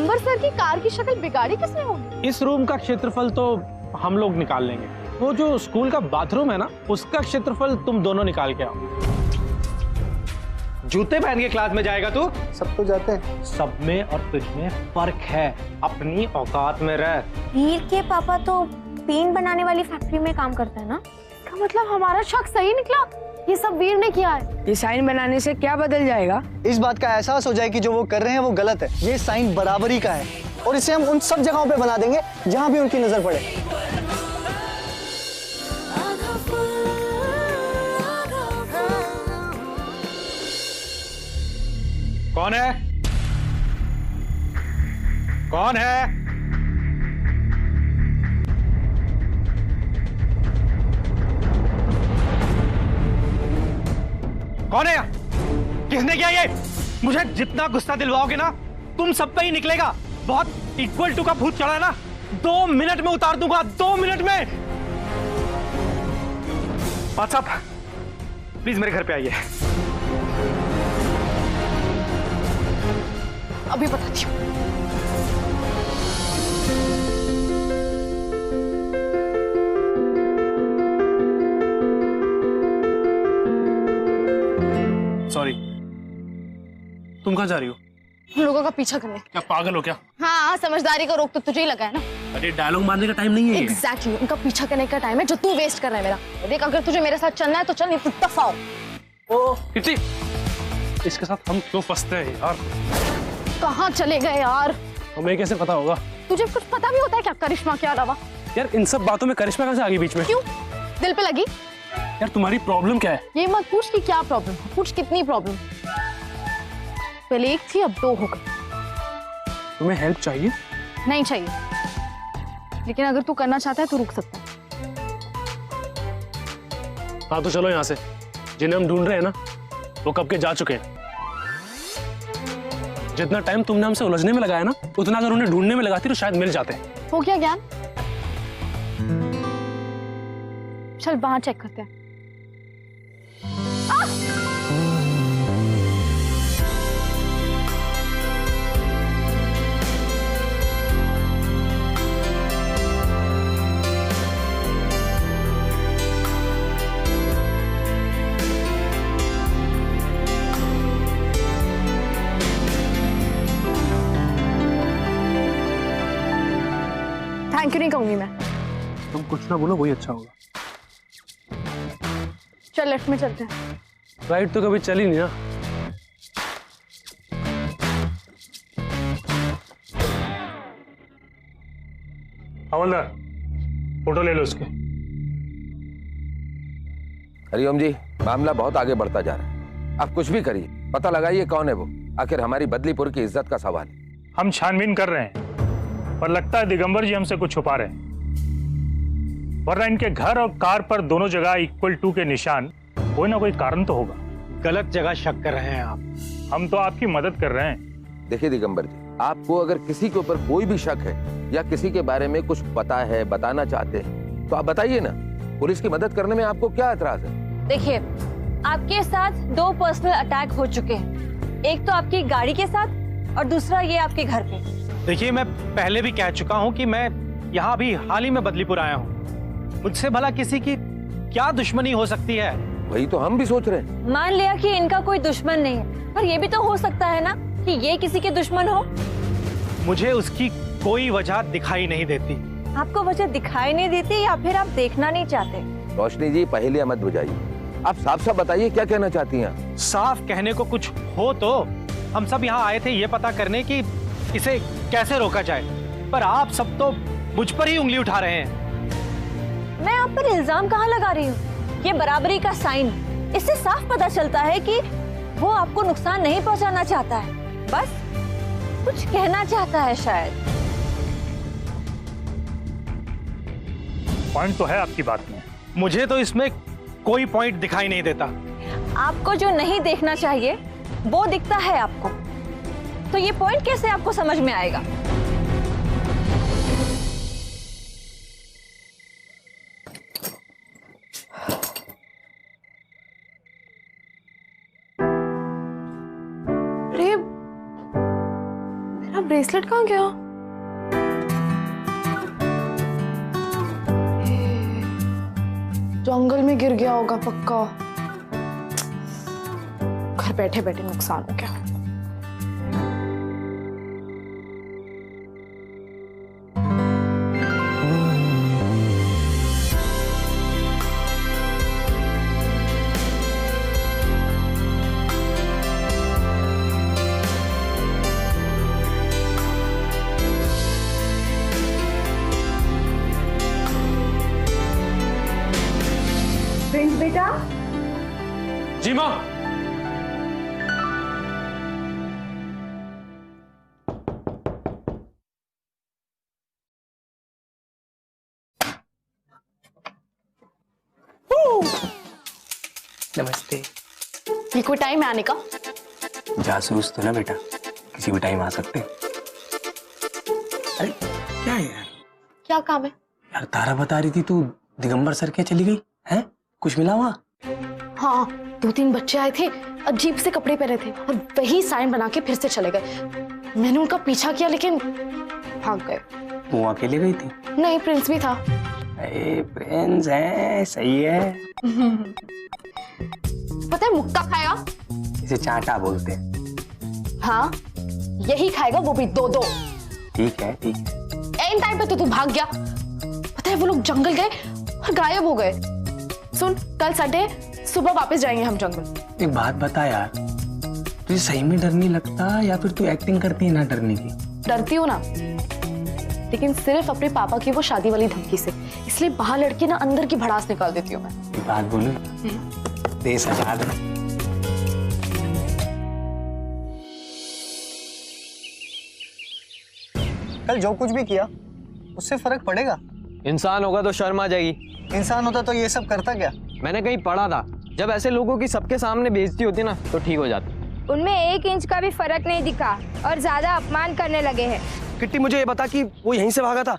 Digambar sir की car की शक्ल बिगाड़ी किसने होगी? इस रूम का क्षेत्रफल तो हम लोग निकाल लेंगे, वो जो स्कूल का बाथरूम है ना, उसका क्षेत्रफल तुम दोनों निकाल के आओ। जूते पहन के क्लास में जाएगा तू? सब तो जाते हैं। सब में और तुझ में फर्क है, अपनी औकात में रह। वीर के पापा तो पेन बनाने वाली फैक्ट्री में काम करता है ना? इसका मतलब हमारा शक सही निकला, ये सब वीर ने किया है। ये साइन बनाने से क्या बदल जाएगा? इस बात का एहसास हो जाए कि जो वो कर रहे हैं वो गलत है। ये साइन बराबरी का है और इसे हम उन सब जगहों पे बना देंगे जहां भी उनकी नजर पड़े। कौन है? कौन है? कौन है? किसने किया ये? मुझे जितना गुस्सा दिलवाओगे ना, तुम सब पे ही निकलेगा। बहुत इक्वल टू का भूत चढ़ा है ना, 2 मिनट में उतार दूंगा, 2 मिनट में। बादशाह प्लीज मेरे घर पे आइए। अभी बताती हूँ। सॉरी, तुम कहाँ जा रही हो? हम लोगों का पीछा करने। क्या पागल हो क्या? हाँ, समझदारी का रोक तो तुझे ही लगा है ना। अरे डायलॉग मारने का टाइम नहीं है। एग्जैक्टली, उनका पीछा करने का टाइम है जो तू वेस्ट कर रहा है मेरा। देख, अगर तुझे मेरे साथ चलना है तो चल, नहीं तो दफा हो। ओ किसी, इसके साथ हम क्यों फंसते हैं यार? कहाँ चले गए यार? हमें कैसे पता होगा? तुझे कुछ पता भी होता है क्या करिश्मा के अलावा? यार इन सब बातों में करिश्मा कैसे आ गई बीच में? क्यों? दिल पे लगी? यार तुम्हारी प्रॉब्लम क्या है? ये मत पूछ कि क्या प्रॉब्लम है, पूछ कितनी प्रॉब्लम। पहले एक थी, अब 2 हो गई। तुम्हें हेल्प चाहिए? नहीं चाहिए, लेकिन अगर तू करना चाहता है तो रुक सकता है। हाँ तो चलो यहाँ से। जिन्हें हम ढूंढ रहे हैं ना, वो कब के जा चुके हैं। जितना टाइम तुमने हमसे उलझने में लगाया ना, उतना अगर उन्हें ढूंढने में लगाती तो शायद मिल जाते। हो गया ज्ञान? चल बाहर चेक करते हैं। थैंक यू नहीं कहूंगी मैं। तुम कुछ ना बोलो, वही अच्छा होगा। चल लेफ्ट में चलते हैं। राइट तो कभी चली नहीं ना। हवलदार, फोटो ले लो उसके। हरिओम जी, मामला बहुत आगे बढ़ता जा रहा है। आप कुछ भी करिए, पता लगाइए कौन है वो। आखिर हमारी बदलीपुर की इज्जत का सवाल है। हम छानबीन कर रहे हैं, पर लगता है दिगंबर जी हमसे कुछ छुपा रहे हैं। वरना इनके घर और कार पर दोनों जगह इक्वल टू के निशान, कोई ना कोई कारण तो होगा। गलत जगह शक कर रहे हैं आप। हम तो आपकी मदद कर रहे हैं। देखिए दिगंबर जी, आपको अगर किसी के ऊपर कोई भी शक है या किसी के बारे में कुछ पता है, बताना चाहते हैं, तो आप बताइए ना। पुलिस की मदद करने में आपको क्या एतराज है? देखिए, आपके साथ 2 पर्सनल अटैक हो चुके हैं। एक तो आपकी गाड़ी के साथ और दूसरा ये आपके घर पे। देखिए, मैं पहले भी कह चुका हूँ कि मैं यहाँ भी हाल ही में बदलीपुर आया हूँ। मुझसे भला किसी की क्या दुश्मनी हो सकती है? वही तो हम भी सोच रहे हैं। मान लिया कि इनका कोई दुश्मन नहीं है, पर ये भी तो हो सकता है ना कि ये किसी के दुश्मन हो। मुझे उसकी कोई वजह दिखाई नहीं देती। आपको वजह दिखाई नहीं देती या फिर आप देखना नहीं चाहते? रोशनी जी, पहेलियां मत बुझाइए। आप साफ साफ बताइए क्या कहना चाहती हैं। साफ कहने को कुछ हो तो हम सब यहाँ आए थे ये पता करने की इसे कैसे रोका जाए, पर आप सब तो मुझ पर ही उंगली उठा रहे हैं। मैं आप पर इल्जाम कहाँ लगा रही हूँ? ये बराबरी का साइन, इससे साफ पता चलता है कि वो आपको नुकसान नहीं पहुँचाना चाहता है, बस कुछ कहना चाहता है शायद। पॉइंट तो है आपकी बात में। मुझे तो इसमें कोई पॉइंट दिखाई नहीं देता। आपको जो नहीं देखना चाहिए वो दिखता है आपको, तो ये पॉइंट कैसे आपको समझ में आएगा? मेरा ब्रेसलेट कहाँ गया? जंगल में गिर गया होगा पक्का। घर बैठे बैठे नुकसान हो गया। बेटा जी माँ। नमस्ते। ये कोई टाइम है आने का? जासूस तो ना बेटा, किसी भी टाइम आ सकते हैं। अरे क्या है यार? क्या काम है? यार तारा बता रही थी तू दिगंबर सर के चली गई है, कुछ मिला वहाँ? हाँ, 2-3 बच्चे आए थे, अजीब से कपड़े पहने थे और वही साइन बना के फिर से चले गए। मैंने उनका पीछा किया लेकिन भाग गए। वो अकेले गई थी? नहीं, प्रिंस भी था। अरे प्रिंस है, सही है। पता है मुक्का खाएगा? इसे चांटा बोलते हैं। हाँ, यही खाएगा, वो भी 2-2। ठीक है ठीक है। एंड टाइम पे तो तू भाग गया। पता है वो लोग जंगल गए और गायब हो गए। सुन, कल संडे सुबह वापस जाएंगे हम जंगल। एक बात बता यार, तुझे सही में डर नहीं लगता या फिर तू एक्टिंग करती है ना डरने की? डरती हूँ ना, लेकिन सिर्फ अपने पापा की वो शादी वाली धमकी से। इसलिए बाहर लड़के ना अंदर की भड़ास निकाल देती हूँ मैं। एक बात बोलूं, देश आजाद है। कल जो कुछ भी किया उससे फर्क पड़ेगा? इंसान होगा तो शर्म आ जाएगी। इंसान होता तो ये सब करता क्या? मैंने कहीं पढ़ा था, जब ऐसे लोगों की सबके सामने बेइज्जती होती ना तो ठीक हो जाती। उनमें 1 इंच का भी फर्क नहीं दिखा और ज्यादा अपमान करने लगे हैं। किट्टी मुझे ये बता कि वो यहीं से भागा था?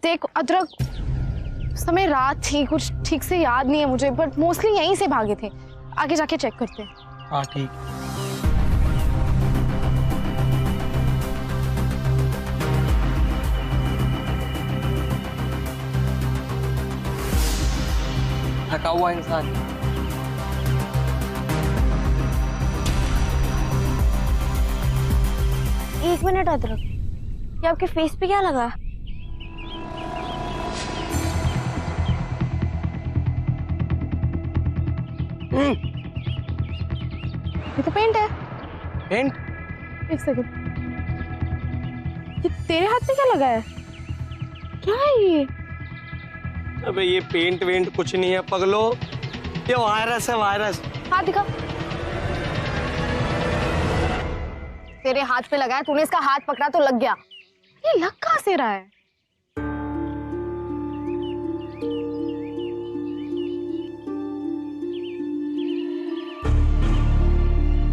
देख अदरक, उस समय रात थी, कुछ ठीक से याद नहीं है मुझे, बट मोस्टली यहीं से भागे थे। आगे जाके चेक करते हैं। हाँ ठीक। थका हुआ इंसान। एक मिनट अदरक, ये आपके फेस पे क्या लगा? ये तो पेंट है। पेंट? एक सेकंड, ये तेरे हाथ पे क्या लगा है? क्या है ये? अबे ये पेंट वेंट कुछ नहीं है पगलो, ये वायरस है, वायरस। हाथ दिखा। तेरे हाथ पे लगा है, तूने इसका हाथ पकड़ा तो लग गया। ये लग कहाँ से रहा है?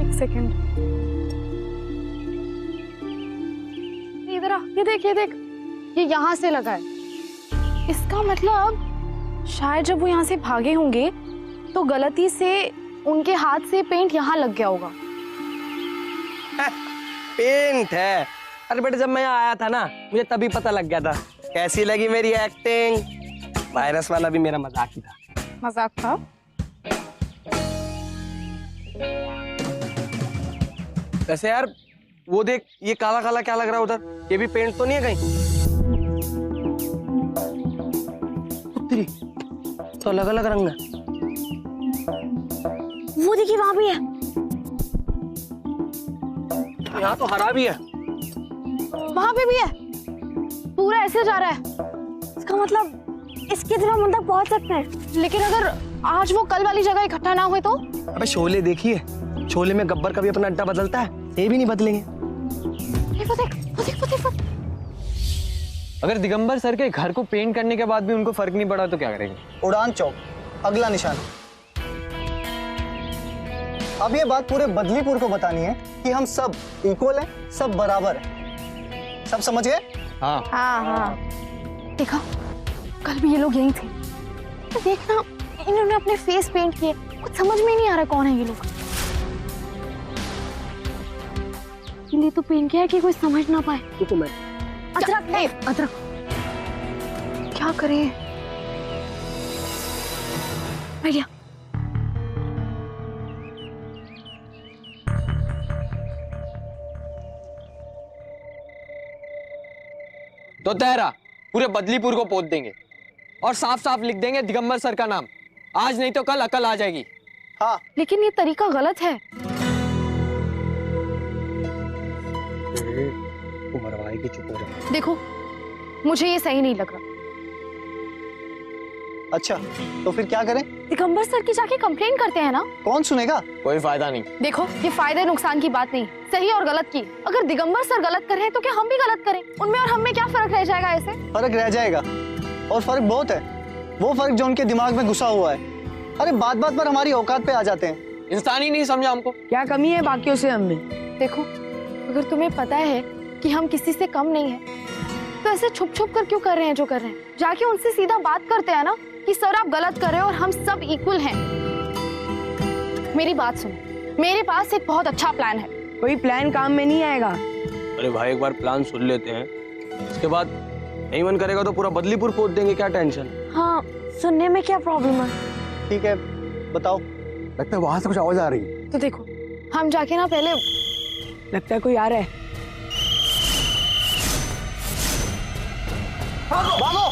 एक सेकंड, इधर आ, ये देख ये देख, ये यहाँ से लगा है। इसका मतलब शायद जब वो यहाँ से भागे होंगे तो गलती से उनके हाथ से पेंट यहाँ लग गया होगा। पेंट है? अरे बेटे जब मैं यहाँ आया था ना मुझे तभी पता लग गया था। कैसी लगी मेरी एक्टिंग? वायरस वाला भी मेरा मजाक ही था। मजाक था? वैसे यार वो देख, ये काला काला क्या लग रहा है उधर? ये भी पेंट तो नहीं है कहीं? तेरी तो अलग अलग रंग है। वो देखिए वहां भी है। यहाँ तो हरा भी है। वहां पे भी है, पूरा ऐसे जा रहा है। इसका मतलब इसके तरफ हम तक पहुंच सकते हैं। लेकिन अगर आज वो कल वाली जगह इकट्ठा ना हुए तो? अबे शोले देखिए, शोले में गब्बर का भी अपना अड्डा बदलता है, ये भी नहीं बदलेंगे। वो देख, वो देख, वो देख, वो देख। अगर दिगंबर सर के घर को पेंट करने के बाद भी उनको फर्क नहीं पड़ा तो क्या करेंगे? उड़ान चौक, अगला निशान। अब ये बात पूरे बदलीपुर को बतानी है कि हम सब इक्वल हैं, सब बराबर हैं। सब समझ गए? हाँ हाँ हाँ। देखा, कल भी ये लोग यही थे। तो देखना, इन्होंने अपने फेस पेंट किए, कुछ समझ में ही नहीं आ रहा कौन है ये लोग। हिंदी तो पेन किया है कि कोई समझ ना पाए। रुको मैं अदरक अदरक क्या करें? आइडिया। तो तेरा पूरे बदलीपुर को पोत देंगे और साफ साफ लिख देंगे दिगंबर सर का नाम। आज नहीं तो कल अकल आ जाएगी। हाँ लेकिन ये तरीका गलत है। मरवाएगी, चुप हो जा। देखो मुझे ये सही नहीं लग रहा। अच्छा तो फिर क्या करें? दिगंबर सर की जाके कंप्लेन करते हैं ना। कौन सुनेगा? कोई फायदा नहीं। देखो ये फायदे नुकसान की बात नहीं, सही और गलत की। अगर दिगंबर सर गलत कर रहे हैं तो क्या हम भी गलत करें? उनमें और हम में क्या फर्क रह जाएगा? ऐसे फर्क रह जाएगा, और फर्क बहुत है। वो फर्क जो उनके दिमाग में घुसा हुआ है। अरे बात बात पर हमारी औकात पे आ जाते हैं। इंसान ही नहीं समझा हमको। क्या कमी है बाकियों से हमने? देखो अगर तुम्हें पता है कि हम किसी से कम नहीं है तो ऐसे छुप छुप कर क्यों कर रहे हैं जो कर रहे हैं? जाके उनसे सीधा बात करते हैं ना कि सर आप गलत कर रहे हो और हम सब इक्वल हैं। मेरी बात सुनो, मेरे पास एक बहुत अच्छा प्लान है। कोई प्लान काम में नहीं आएगा। अरे भाई एक बार प्लान सुन लेते हैं, उसके बाद नहीं मन करेगा तो पूरा बदलीपुर पोत देंगे। क्या टेंशन? हाँ, सुनने में क्या प्रॉब्लम है? ठीक है बताओ। लगता है वहां से कुछ आवाज आ रही है। तो देखो हम जाके ना पहले, लगता है कोई आ रहा है। भागो।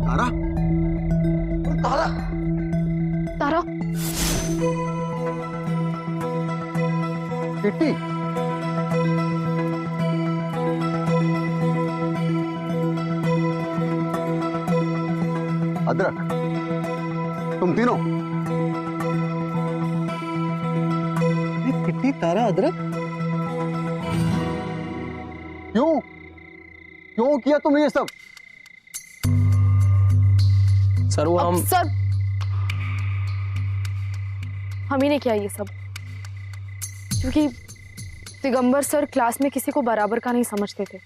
तारा, तारा तारा किट्टी, अदरक, तुम तीनों। कितनी तारा अदरक? क्यों क्यों किया तुमने ये सब? सर वो अब हम सर हम ही ने किया ये सब क्योंकि दिगंबर सर क्लास में किसी को बराबर का नहीं समझते थे।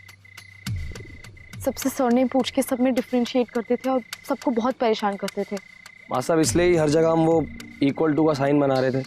सबसे सरनेम पूछ के सब में डिफरेंशिएट करते थे और सबको बहुत परेशान करते थे। माँ साहब इसलिए ही हर जगह हम वो इक्वल टू का साइन बना रहे थे।